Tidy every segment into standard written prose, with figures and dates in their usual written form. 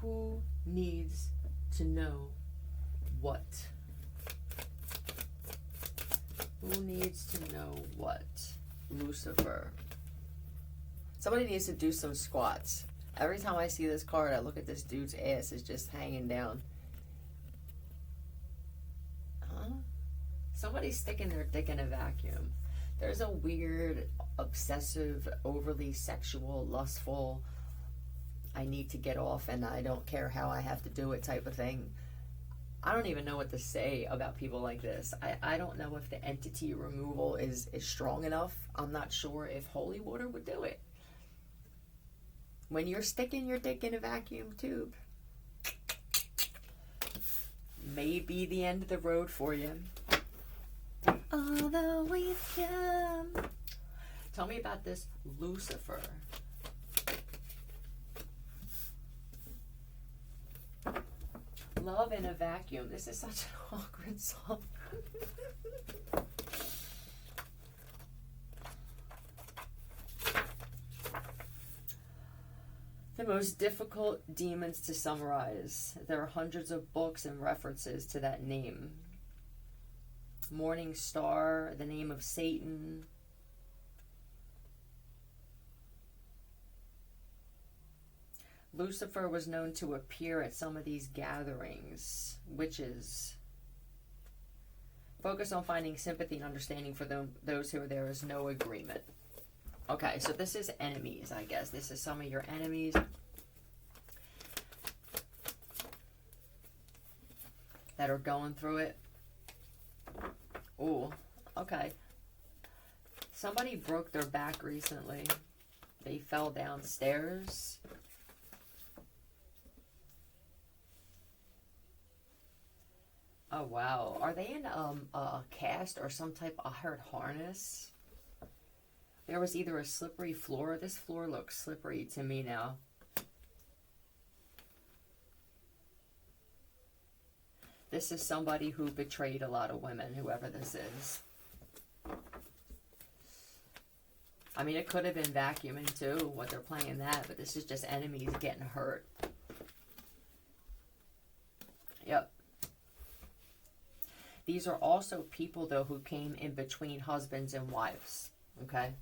Who needs to know what? Who needs to know what? Lucifer. Somebody needs to do some squats. Every time I see this card, I look at this dude's ass is just hanging down. Huh? Somebody's sticking their dick in a vacuum. There's a weird, obsessive, overly sexual, lustful, I need to get off and I don't care how I have to do it type of thing. I don't even know what to say about people like this. I don't know if the entity removal is strong enough. I'm not sure if holy water would do it. When you're sticking your dick in a vacuum tube, may be the end of the road for you. Although we've come. Tell me about this Lucifer. Love in a vacuum. This is such an awkward song. The most difficult demons to summarize. There are hundreds of books and references to that name. Morning Star, the name of Satan. Lucifer was known to appear at some of these gatherings. Witches. Focus on finding sympathy and understanding for those who there is no agreement. Okay, so this is enemies, I guess. This is some of your enemies. That are going through it. Ooh, okay. Somebody broke their back recently. They fell downstairs. Oh, wow. Are they in a cast or some type of harness? There was either a slippery floor. This floor looks slippery to me now. This is somebody who betrayed a lot of women, whoever this is. I mean, it could have been vacuuming too, what they're playing that, but this is just enemies getting hurt. Yep. These are also people, though, who came in between husbands and wives. Okay?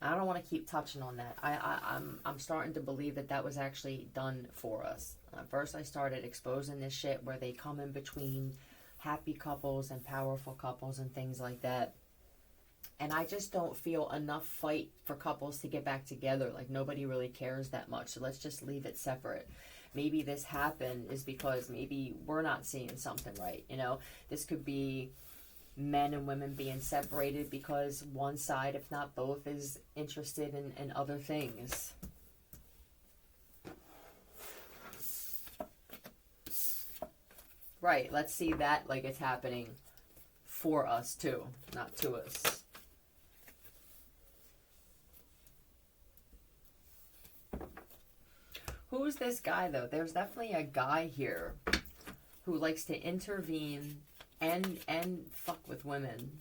I don't want to keep touching on that. I'm starting to believe that was actually done for us. First, I started exposing this shit where they come in between happy couples and powerful couples and things like that. And I just don't feel enough fight for couples to get back together. Like, nobody really cares that much. So let's just leave it separate. Maybe this happened is because maybe we're not seeing something right. You know, this could be men and women being separated because one side, if not both, is interested in other things. Right, let's see that like it's happening for us too, not to us. Who's this guy though? There's definitely a guy here who likes to intervene and fuck with women.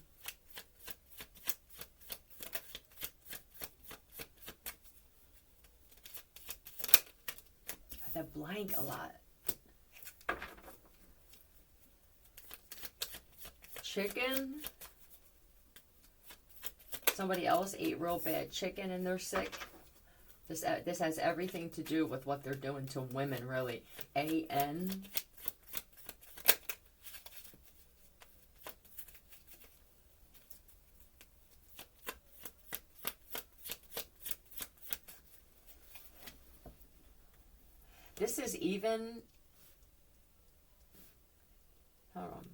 They blank a lot. Chicken. Somebody else ate real bad chicken and they're sick. This has everything to do with what they're doing to women, really. A-N. This is even... Hold on.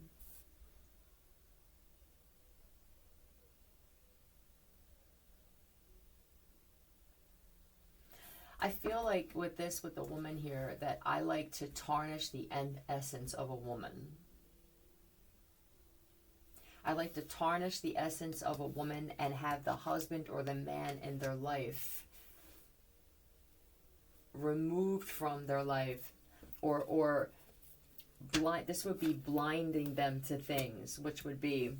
I feel like with the woman here, that I like to tarnish the essence of a woman. I like to tarnish the essence of a woman and have the husband or the man in their life removed from their life, or blind. This would be blinding them to things, which would be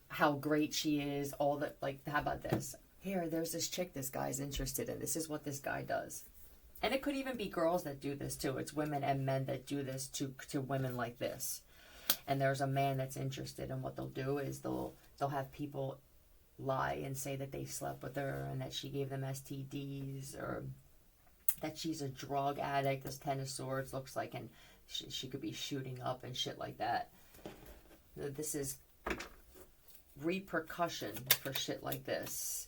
how great she is, all that. Like, how about this? here, there's this chick this guy's interested in. This is what this guy does. And it could even be girls that do this too. It's women and men that do this to women like this. And there's a man that's interested, and what they'll do is they'll have people lie and say that they slept with her and that she gave them STDs, or that she's a drug addict. This Ten of Swords looks like, and she could be shooting up and shit like that. This is repercussion for shit like this.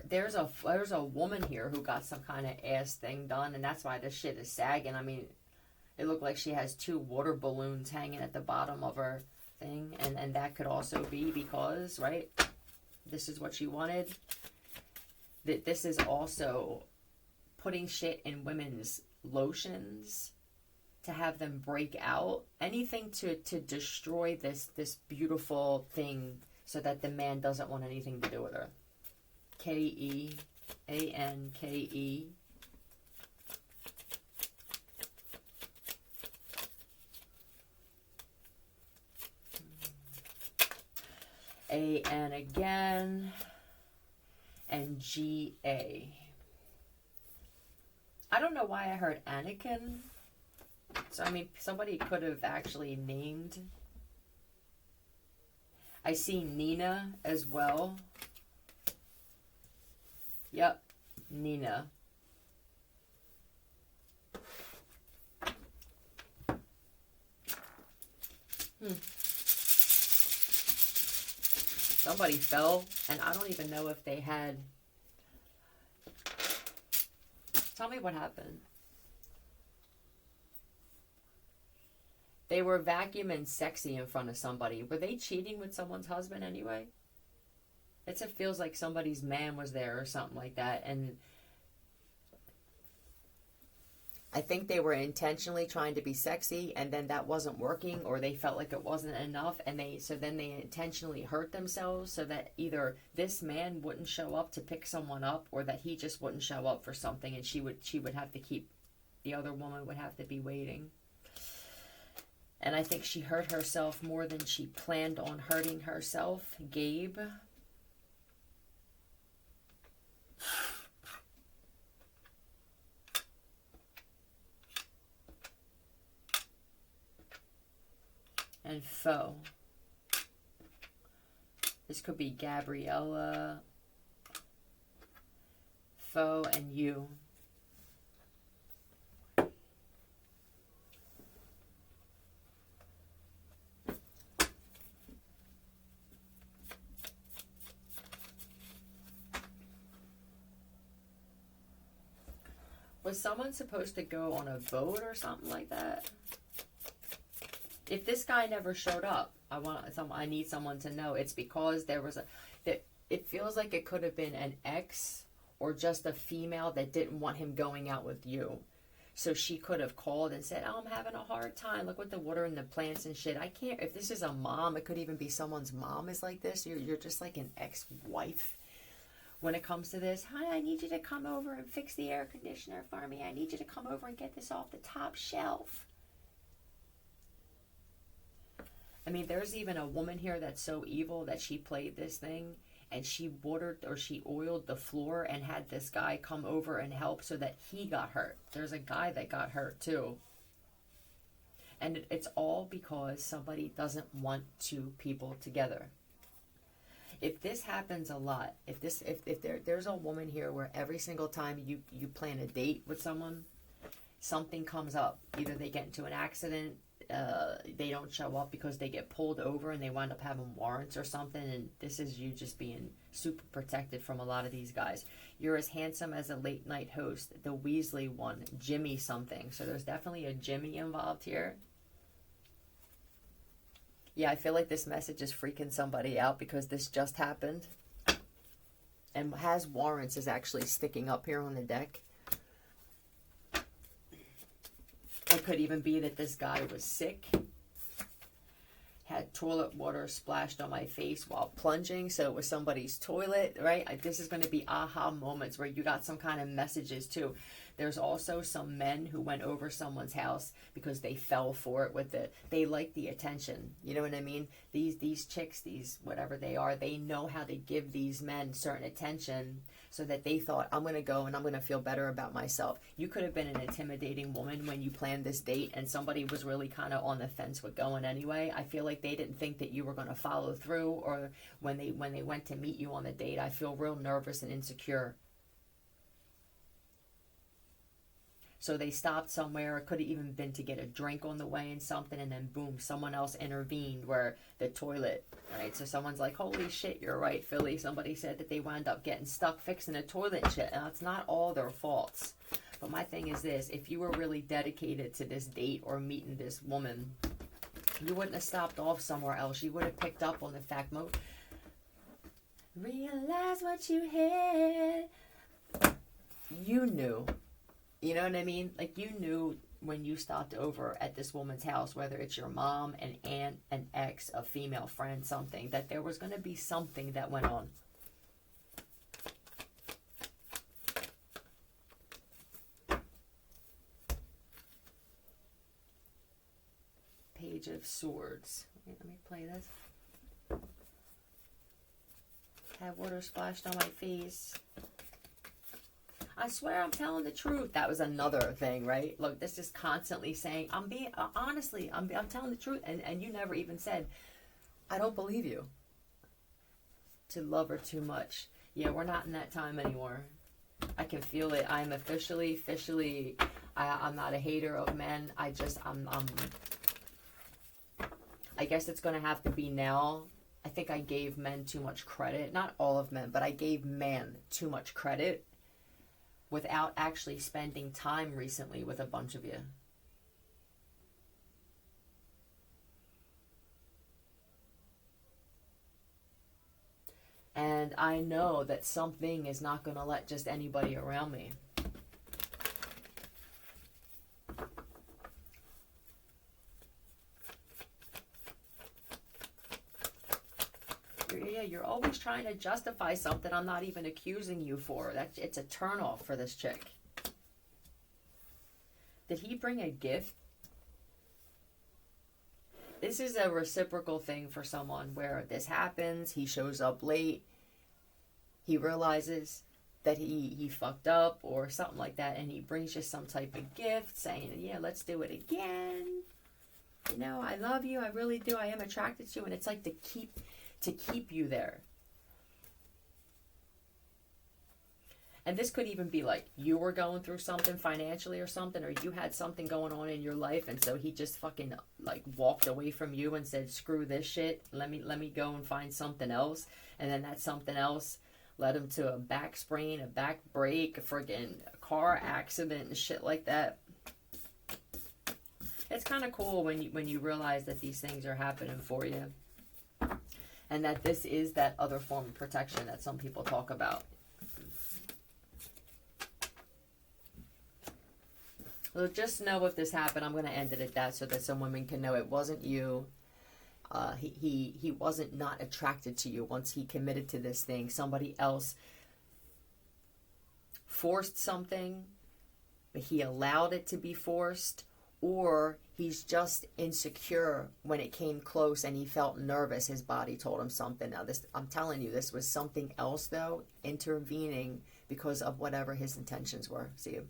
There's a woman here who got some kind of ass thing done, and that's why this shit is sagging. I mean, it looked like she has 2 water balloons hanging at the bottom of her thing, and that could also be because, right, this is what she wanted. That this is also putting shit in women's lotions to have them break out. Anything to destroy this beautiful thing so that the man doesn't want anything to do with her. K-E-A-N-K-E. A-N again. And G-A. I don't know why I heard Anakin. So, I mean, somebody could have actually named. I see Nina as well. Yep, Nina. Somebody fell, and I don't even know if they had... Tell me what happened. They were vacuuming sexy in front of somebody. Were they cheating with someone's husband anyway? It feels like somebody's man was there or something like that. And I think they were intentionally trying to be sexy, and then that wasn't working, or they felt like it wasn't enough, and then they intentionally hurt themselves so that either this man wouldn't show up to pick someone up, or that he just wouldn't show up for something, and she would have to keep, the other woman would have to be waiting. And I think she hurt herself more than she planned on hurting herself. Gabe. And Foe. This could be Gabriella, Foe, and you. Was someone supposed to go on a boat or something like that? If this guy never showed up, I need someone to know. It's because there was it feels like it could have been an ex or just a female that didn't want him going out with you. So she could have called and said, "Oh, I'm having a hard time. Look with the water and the plants and shit. I can't." If this is a mom, it could even be someone's mom is like this. You're just like an ex-wife. When it comes to this, "Honey, I need you to come over and fix the air conditioner for me. I need you to come over and get this off the top shelf." I mean, there's even a woman here that's so evil that she played this thing and she watered or she oiled the floor and had this guy come over and help so that he got hurt. There's a guy that got hurt too. And it's all because somebody doesn't want 2 people together. If this happens a lot, if there's a woman here where every single time you plan a date with someone, something comes up. Either they get into an accident, they don't show up because they get pulled over and they wind up having warrants or something, and this is you just being super protected from a lot of these guys. You're as handsome as a late night host, the Weasley one, Jimmy something. So there's definitely a Jimmy involved here. Yeah, I feel like this message is freaking somebody out because this just happened. And has warrants is actually sticking up here on the deck. It could even be that this guy was sick. Had toilet water splashed on my face while plunging, so it was somebody's toilet, right? This is going to be aha moments where you got some kind of messages too. There's also some men who went over someone's house because they fell for it they like the attention. You know what I mean? These chicks, these whatever they are, they know how to give these men certain attention so that they thought, I'm going to go and I'm going to feel better about myself. You could have been an intimidating woman when you planned this date and somebody was really kind of on the fence with going anyway. I feel like they didn't think that you were going to follow through, or when they went to meet you on the date, I feel real nervous and insecure. So they stopped somewhere. It could have even been to get a drink on the way and something, and then boom, someone else intervened where the toilet, right? So someone's like, holy shit, you're right, Philly. Somebody said that they wound up getting stuck fixing the toilet and shit. Now, it's not all their faults. But my thing is this, if you were really dedicated to this date or meeting this woman, you wouldn't have stopped off somewhere else. You would have picked up on the fact, realize what you had. You knew. You know what I mean? Like, you knew when you stopped over at this woman's house, whether it's your mom, an aunt, an ex, a female friend, something, that there was going to be something that went on. Page of Swords. Wait, let me play this. Had water splashed on my face. I swear I'm telling the truth. That was another thing, right? Look, this is constantly saying, I'm being, honestly, I'm telling the truth. And you never even said, I don't believe you. To love her too much. Yeah, we're not in that time anymore. I can feel it. I'm officially, I'm not a hater of men. I guess it's going to have to be now. I think I gave men too much credit. Not all of men, but I gave man too much credit without actually spending time recently with a bunch of you. And I know that something is not going to let just anybody around me. You're always trying to justify something I'm not even accusing you for. It's a turnoff for this chick. Did he bring a gift? This is a reciprocal thing for someone where this happens, he shows up late, he realizes that he fucked up or something like that, and he brings you some type of gift saying, yeah, let's do it again. You know, I love you, I really do, I am attracted to you, and it's like to keep you there. And this could even be like you were going through something financially or something, or you had something going on in your life, and so he just fucking like walked away from you and said, screw this shit, let me go and find something else. And then that something else led him to a back sprain, a back break, a friggin' car accident and shit like that. It's kind of cool when you realize that these things are happening for you. And that this is that other form of protection that some people talk about. So just know if this happened, I'm going to end it at that so that some women can know it wasn't you. He wasn't not attracted to you once he committed to this thing. Somebody else forced something, but he allowed it to be forced. Or he's just insecure when it came close and he felt nervous. His body told him something. Now, this, I'm telling you, this was something else, though, intervening because of whatever his intentions were. See you.